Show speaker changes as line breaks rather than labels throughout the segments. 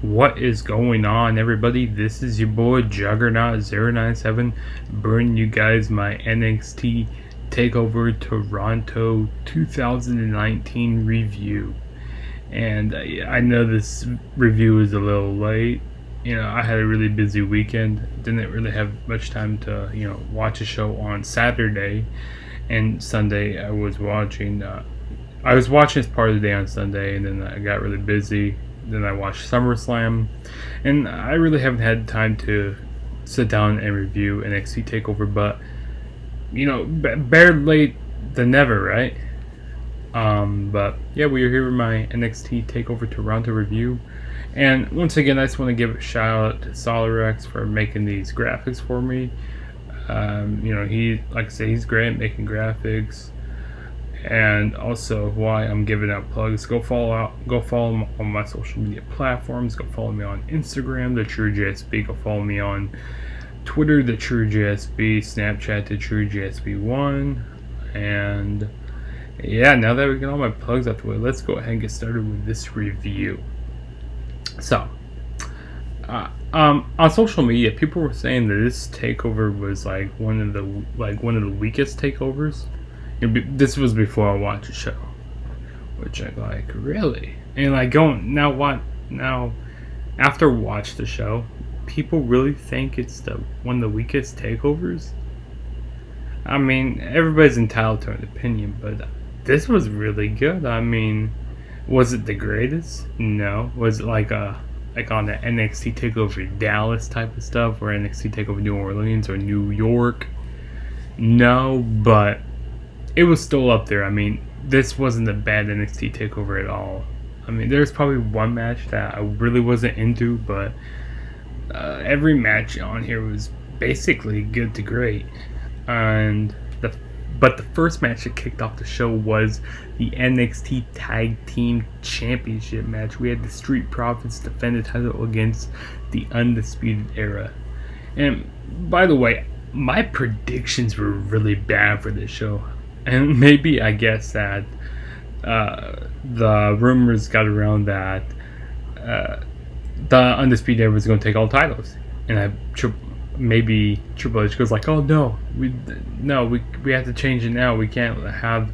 What is going on, everybody? This is your boy Juggernaut097 bringing you guys my NXT Takeover Toronto 2019 review. And I know this review is a little late. I had a really busy weekend. Didn't really have much time to, watch a show on Saturday and Sunday. I was watching as part of the day on Sunday, and then I got really busy. Then I watched SummerSlam, and I really haven't had time to sit down and review NXT Takeover. But better late than never, right? But yeah, we are here with my NXT Takeover Toronto review, and once again, I just want to give a shout out to Solarex for making these graphics for me. He, like I say, he's great at making graphics. And also, why I'm giving out plugs, go follow him on my social media platforms. Go follow me on Instagram, the TrueJSB. Go follow me on Twitter, the TrueJSB. Snapchat, the TrueJSB1. And yeah, now that we get all my plugs out the way, let's go ahead and get started with this review. So, on social media, people were saying that this takeover was like one of the weakest takeovers. This was before I watched the show, which I like, really. And now after watch the show, people really think it's one of the weakest takeovers. I mean, everybody's entitled to an opinion, but this was really good. I mean, was it the greatest? No. Was it like on the NXT Takeover Dallas type of stuff, or NXT Takeover New Orleans or New York? No, but it was still up there. I mean, this wasn't a bad NXT takeover at all. I mean, there's probably one match that I really wasn't into, but every match on here was basically good to great. But the first match that kicked off the show was the NXT Tag Team Championship match. We had the Street Profits defend the title against the Undisputed Era. And by the way, my predictions were really bad for this show. And maybe I guess that the rumors got around that the Undisputed Era was going to take all titles, and maybe Triple H goes like, "Oh no, we have to change it now. We can't have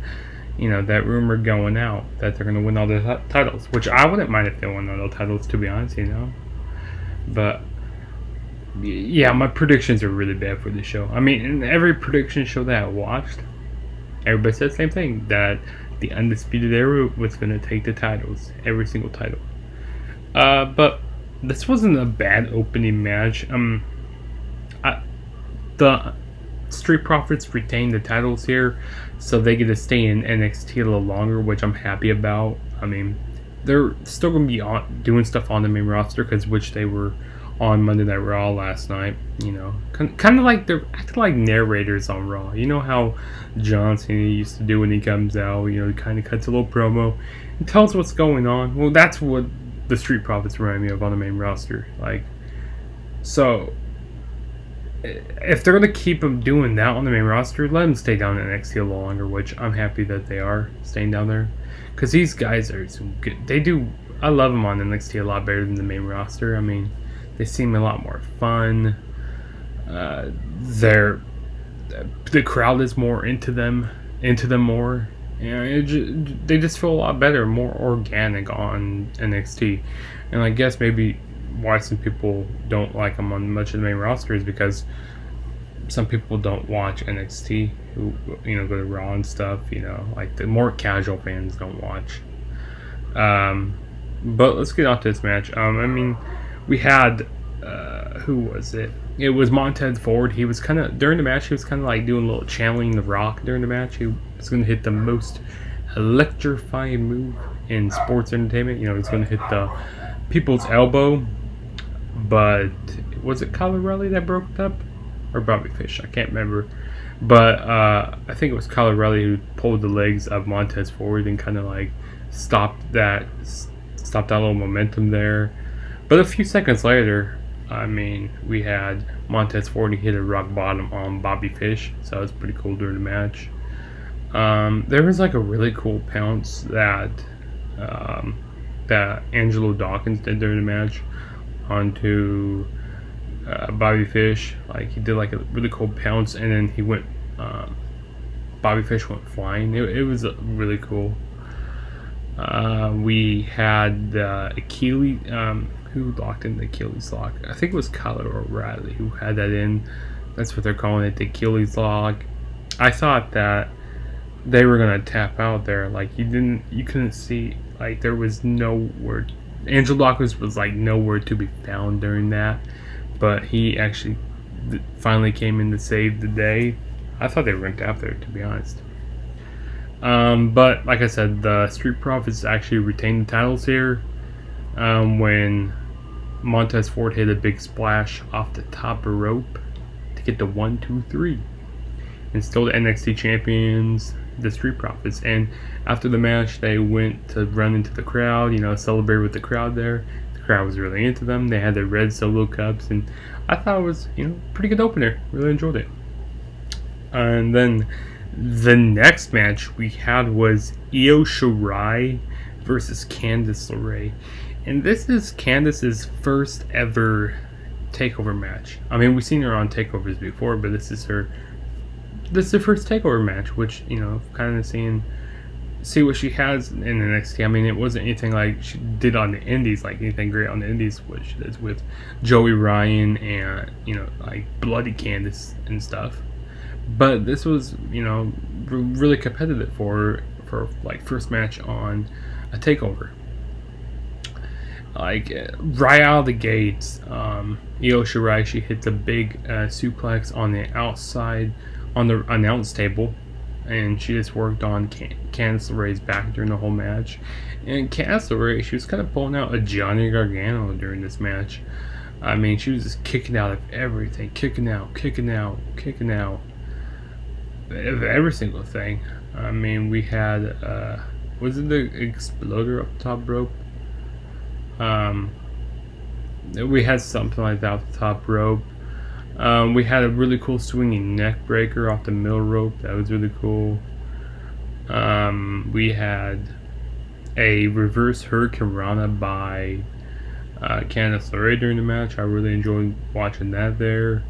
that rumor going out that they're going to win all the titles." Which I wouldn't mind if they won all the titles, to be honest, But yeah, my predictions are really bad for this show. I mean, in every prediction show that I watched, everybody said the same thing, that the Undisputed Era was going to take the titles, every single title. But this wasn't a bad opening match. The Street Profits retained the titles here, so they get to stay in NXT a little longer, which I'm happy about. I mean, they're still going to be doing stuff on the main roster, which they were on Monday Night Raw last night. Kind of like they're acting like narrators on Raw. You know how John Cena used to do when he comes out. He kind of cuts a little promo and tells what's going on. Well, that's what the Street Profits remind me of on the main roster. So if they're gonna keep them doing that on the main roster, let them stay down in NXT a little longer. Which I'm happy that they are staying down there, because these guys are so good. I love them on NXT a lot better than the main roster. I mean, they seem a lot more fun. The crowd is more into them more. They just feel a lot better, more organic on NXT. And I guess maybe why some people don't like them on much of the main roster is because some people don't watch NXT, who go to Raw and stuff. Like the more casual fans don't watch. But let's get on to this match. I mean, we had who was it? It was Montez Ford. He was during the match, he was like doing a little channeling The Rock during the match. He was going to hit the most electrifying move in sports entertainment. He's going to hit the people's elbow. But was it Kyle O'Reilly that broke it up, or Bobby Fish? I can't remember. But I think it was Kyle O'Reilly who pulled the legs of Montez Ford and kind of like stopped that little momentum there. But a few seconds later, I mean, we had Montez Ford hit a rock bottom on Bobby Fish, so that was pretty cool during the match. There was like a really cool pounce that that Angelo Dawkins did during the match onto Bobby Fish. Like, he did like a really cool pounce, and then he went. Bobby Fish went flying. It was really cool. We had Achilles. Who locked in the Achilles lock? I think it was Kyle O'Reilly who had that in. That's what they're calling it, the Achilles lock. I thought that they were gonna tap out there. Like, you couldn't see. Like, there was nowhere. Angelo Dawkins was like nowhere to be found during that, but he actually finally came in to save the day. I thought they were gonna tap there, to be honest. But like I said, the Street Profits actually retained the titles here when Montez Ford hit a big splash off the top rope to get the 1, 2, 3. And still the NXT champions, the Street Profits. And after the match, they went to run into the crowd, celebrate with the crowd there. The crowd was really into them. They had their red solo cups, and I thought it was, pretty good opener. Really enjoyed it. And then the next match we had was Io Shirai versus Candice LeRae. And this is Candice's first ever takeover match. I mean, we've seen her on takeovers before, but this is her first takeover match, which, kind of see what she has in NXT. I mean, it wasn't anything like she did on the indies, like anything great on the indies, what she does with Joey Ryan and, like Bloody Candice and stuff. But this was, really competitive for like first match on a takeover. Like, right out of the gates, Io Shirai, she hit the big suplex on the outside, on the announce table, and she just worked on Candice LeRae's back during the whole match. And Candice LeRae, she was kind of pulling out a Johnny Gargano during this match. I mean, she was just kicking out of everything, kicking out of every single thing. I mean, we had, was it the exploder up the top rope? We had something like that off the top rope. We had a really cool swinging neck breaker off the middle rope. That was really cool. We had a reverse Hurricane Rana by Candice LeRae during the match. I really enjoyed watching that there.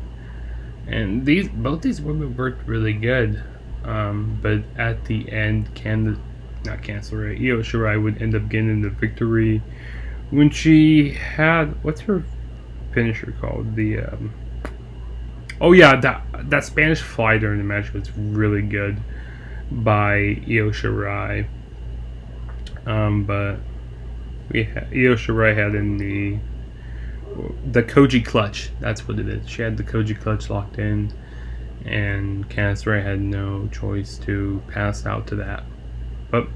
And both these women worked really good. But at the end, Io Shirai would end up getting the victory when she had, what's her finisher called? That Spanish fly during the match was really good by Io Shirai. But Io Shirai had in the Koji clutch. That's what it is. She had the Koji clutch locked in, and Candice LeRae had no choice to pass out to that. But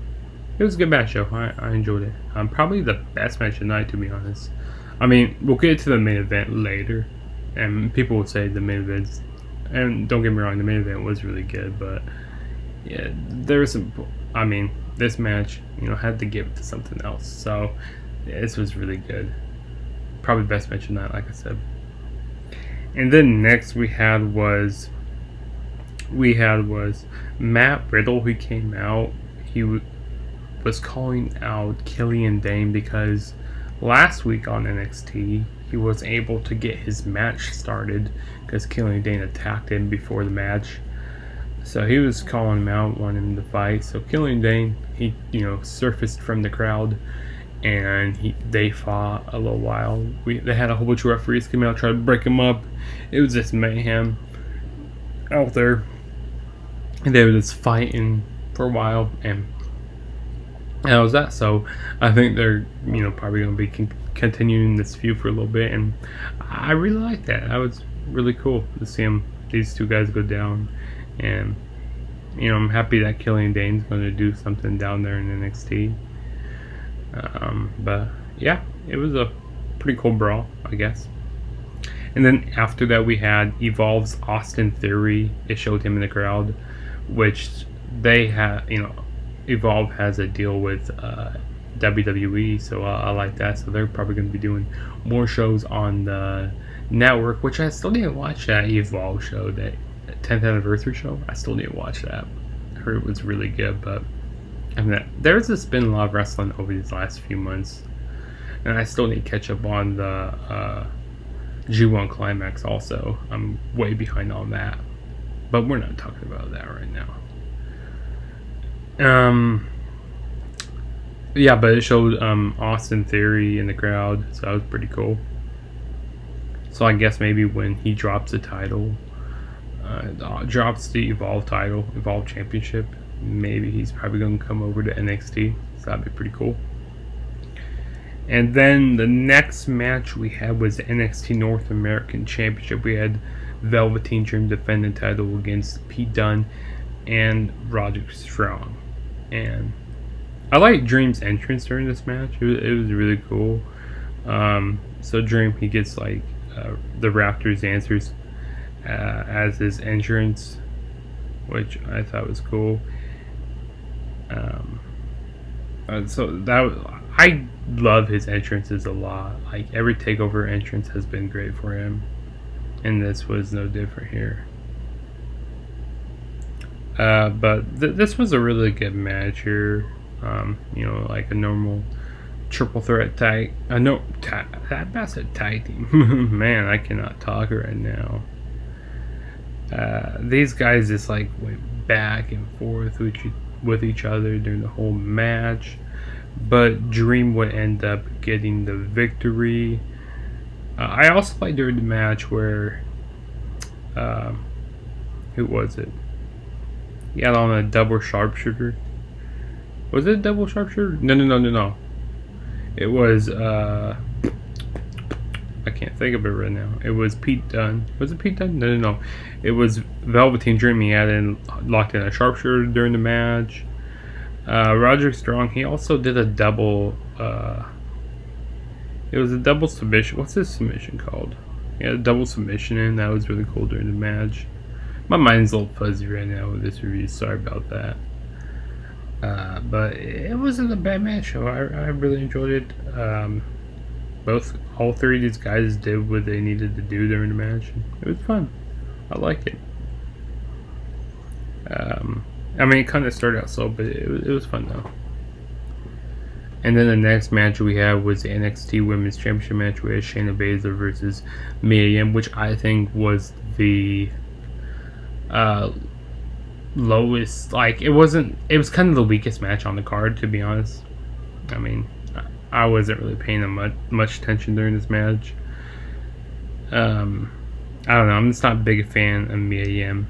it was a good match, though. I enjoyed it. Probably the best match tonight, to be honest. I mean, we'll get to the main event later, and people would say the main event, and don't get me wrong, the main event was really good, but yeah, there was some. I mean, this match, had to give it to something else. So this was really good. Probably best match tonight, like I said. And then next we had was Matt Riddle, who came out. He was calling out Killian Dane because last week on NXT he was able to get his match started because Killian Dane attacked him before the match. So he was calling him out, wanting him to fight. So Killian Dane, he surfaced from the crowd, and they fought a little while. They had a whole bunch of referees come out, try to break him up. It was just mayhem out there, and they were just fighting for a while, and that was that. So I think they're probably going to be continuing this feud for a little bit, and I really like that. That was really cool to see these two guys go down, and I'm happy that Killian Dane's going to do something down there in NXT. But yeah, it was a pretty cool brawl, I guess. And then after that we had Evolve's Austin Theory. It showed him in the crowd, which they have, Evolve has a deal with WWE, so I like that. So they're probably going to be doing more shows on the network, which I still didn't watch that Evolve show, that 10th anniversary show. I still didn't watch that. I heard it was really good, but I mean, there's just been a lot of wrestling over these last few months, and I still need to catch up on the G1 Climax also. I'm way behind on that, but we're not talking about that right now. Yeah, but it showed Austin Theory in the crowd, so that was pretty cool. So I guess maybe when he drops the title, drops the Evolve Championship, maybe he's probably going to come over to NXT, so that'd be pretty cool. And then the next match we had was the NXT North American Championship. We had Velveteen Dream defend the title against Pete Dunne and Roderick Strong. And I like Dream's entrance during this match. It was really cool. So Dream, he gets like the Raptors answers as his entrance, which I thought was cool. So I love his entrances a lot. Like every takeover entrance has been great for him, and this was no different here. But this was a really good match here. Like a normal triple threat tag. That's a tag team. Man, I cannot talk right now. These guys just like went back and forth with each other during the whole match, but Dream would end up getting the victory. I also liked during the match where who was it? He had on a double sharpshooter. Was it a double sharpshooter? No. It was I can't think of it right now. It was Pete Dunne. Was it Pete Dunne? No. It was Velveteen Dream. He had locked in a sharpshooter during the match. Roderick Strong, he also did a double. It was a double submission. What's this submission called? He had a double submission in. That was really cool during the match. My mind's a little fuzzy right now with this review. Sorry about that. But it wasn't a bad match. I really enjoyed it. All three of these guys did what they needed to do during the match. It was fun. I liked it. It kind of started out slow, but it was fun though. And then the next match we had was the NXT Women's Championship match. We had Shayna Baszler versus Mia Yim, which I think was the lowest. Like it was kind of the weakest match on the card, to be honest. I mean, I wasn't really paying much attention during this match. I don't know. I'm just not a big fan of Mia Yim.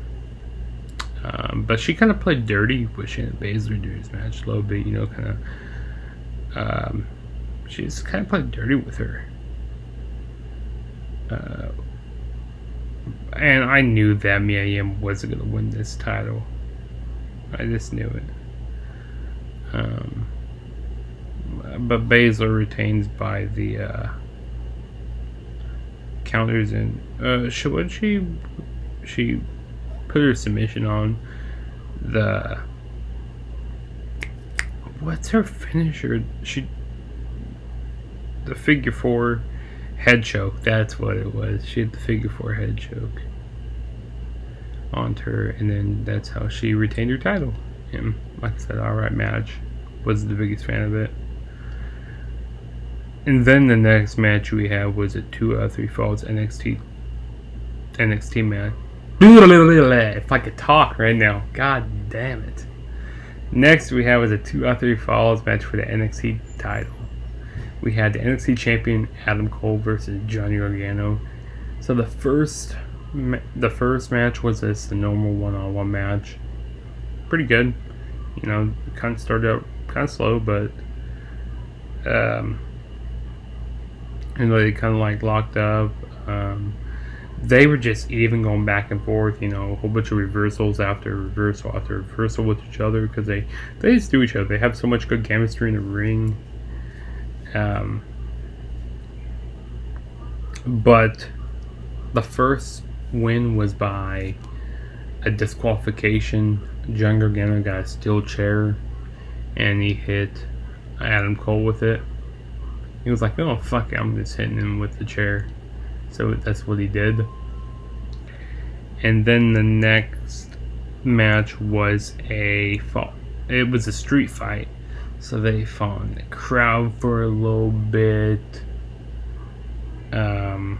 But she kind of played dirty with Shayna Baszler during this match a little bit. She just kind of played dirty with her. And I knew that Mia Yim wasn't going to win this title. I just knew it. But Baszler retains by the counters, and she put her submission on the, what's her finisher? The figure 4 head choke. That's what it was. She had the figure 4 head choke onto her, and then that's how she retained her title. And like I said, alright match. Wasn't the biggest fan of it. And then the next match we had was a 2 out of 3 falls NXT match. If I could talk right now, god damn it. Next we had was a 2 out of 3 falls match for the NXT title. We had the NXT champion Adam Cole versus Johnny Gargano. So the first match was just the normal one-on-one match. Pretty good. Kind of started out kind of slow, but they kind of like locked up. They were just even going back and forth, a whole bunch of reversals after reversal after reversal with each other, because they just do each other. They have so much good chemistry in the ring. But the first win was by a disqualification. John Gargano got a steel chair and he hit Adam Cole with it. He was like, oh fuck it, I'm just hitting him with the chair. So that's what he did. And then the next match was a it was a street fight, so they fought in the crowd for a little bit. They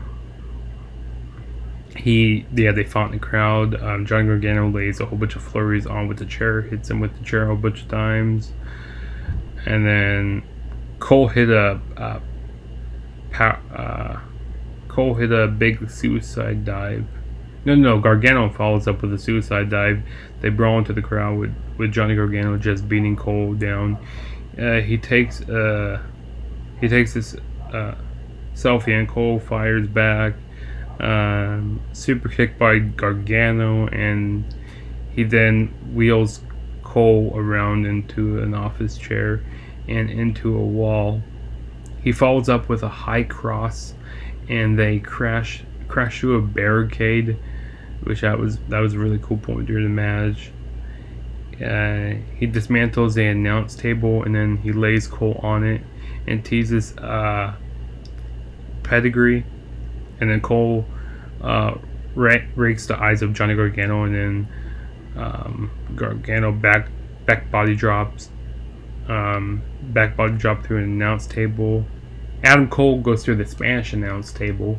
fought in the crowd. Johnny Gargano lays a whole bunch of flurries on with the chair, hits him with the chair a whole bunch of times, and then Cole hit a big suicide dive. No, Gargano follows up with a suicide dive. They brawl into the crowd with Johnny Gargano just beating Cole down. He takes this selfie and Cole fires back. Super kick by Gargano, and he then wheels Cole around into an office chair and into a wall. He follows up with a high cross, and they crash through a barricade, which that was a really cool point during the match. He dismantles the announce table, and then he lays Cole on it and teases pedigree, and then Cole rakes the eyes of Johnny Gargano, and then Gargano back body drop through an announce table. Adam Cole goes through the Spanish announce table,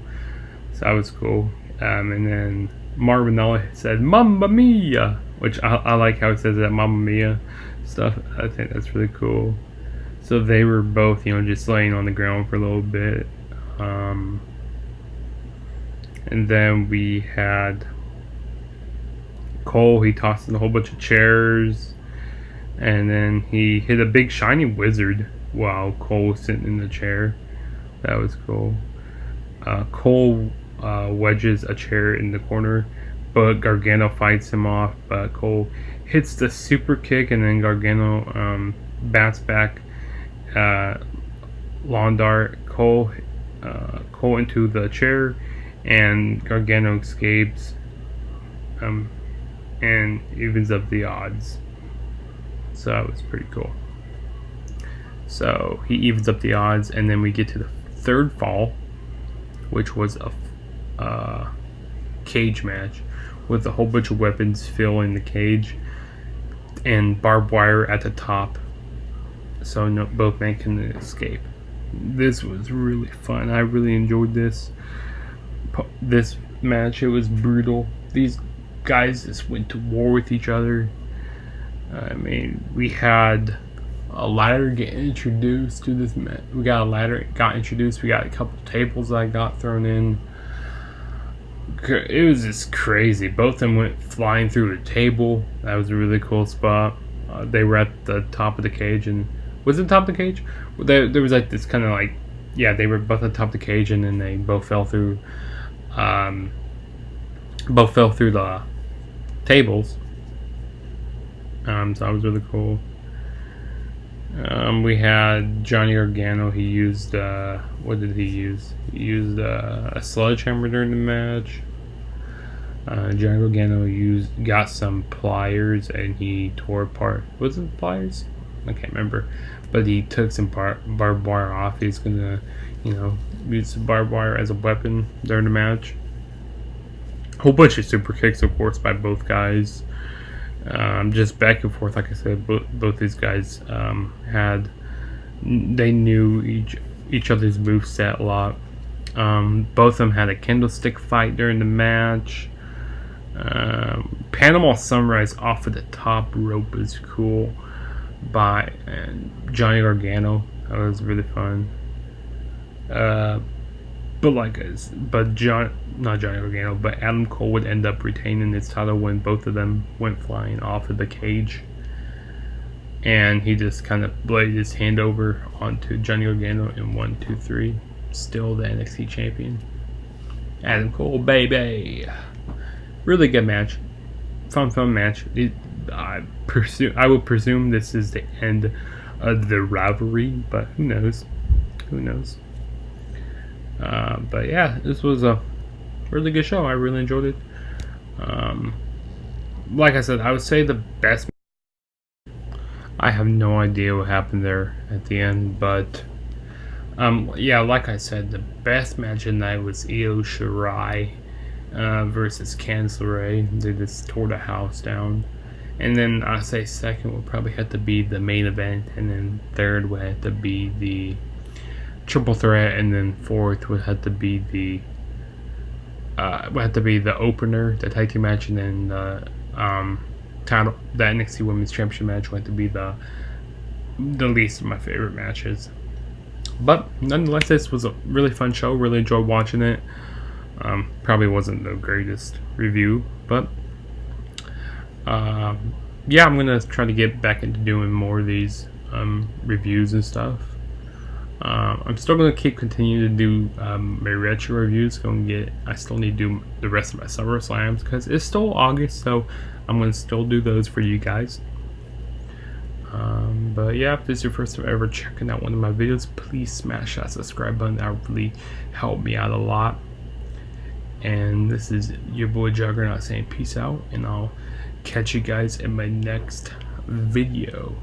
so that was cool. And then Marvinella said "Mamma Mia," which I like how it says that "Mamma Mia" stuff. I think that's really cool. So they were both, just laying on the ground for a little bit. And then we had Cole. He tossed in a whole bunch of chairs, and then he hit a big shiny wizard while Cole was sitting in the chair. That was cool. Cole wedges a chair in the corner, but Gargano fights him off. But Cole hits the super kick, and then Gargano bats back lawn dart Cole into the chair, and Gargano escapes and evens up the odds. So that was pretty cool. So he evens up the odds, and then we get to the third fall, which was a cage match with a whole bunch of weapons filling the cage and barbed wire at the top, so both men can escape. This was really fun. I really enjoyed this match. It was brutal. These guys just went to war with each other. I mean, we had a ladder get introduced to this match. We got a ladder got introduced. We got a couple tables that got thrown in. It was just crazy. Both of them went flying through a table. That was a really cool spot. They were at the top of the cage, and was it the top of the cage? There was like this kind of like, yeah, they were both at the top of the cage, and then they both fell through the tables. So that was really cool. We had Johnny Gargano. He used what did he use? He used a sledgehammer during the match. Johnny Gargano got some pliers, and he tore apart. Was it pliers? I can't remember. But he took some barbed wire off. He's gonna, use the barbed wire as a weapon during the match. A whole bunch of super kicks, of course, by both guys. Just back and forth, like I said. Both these guys they knew each other's moveset a lot. Both of them had a candlestick fight during the match. Panama Sunrise off of the top rope is cool by Johnny Gargano. That was really fun. Not Johnny Gargano, but Adam Cole would end up retaining his title when both of them went flying off of the cage. And he just kind of bladed his hand over onto Johnny Gargano in 1, 2, 3. Still the NXT champion. Adam Cole, baby. Really good match. Fun match. I would presume this is the end of the rivalry, but who knows? But yeah, this was a really good show. I really enjoyed it. Like I said, I would say the best. I have no idea what happened there at the end, but yeah, like I said, the best match of the night was Io Shirai versus Candice LeRae. They just tore the house down. And then I say second would probably have to be the main event, and then third would have to be the triple threat, and then fourth would have to be the opener, the tag team match, and then the title, the NXT Women's Championship match would have to be the least of my favorite matches. But nonetheless, this was a really fun show. Really enjoyed watching it. Probably wasn't the greatest review, but yeah, I'm gonna try to get back into doing more of these reviews and stuff. I'm still gonna continue to do my retro reviews. I still need to do the rest of my Summer Slams because it's still August, so I'm gonna still do those for you guys. But yeah, if this is your first time ever checking out one of my videos, please smash that subscribe button. That would really help me out a lot. And this is your boy Juggernaut saying peace out, and I'll catch you guys in my next video.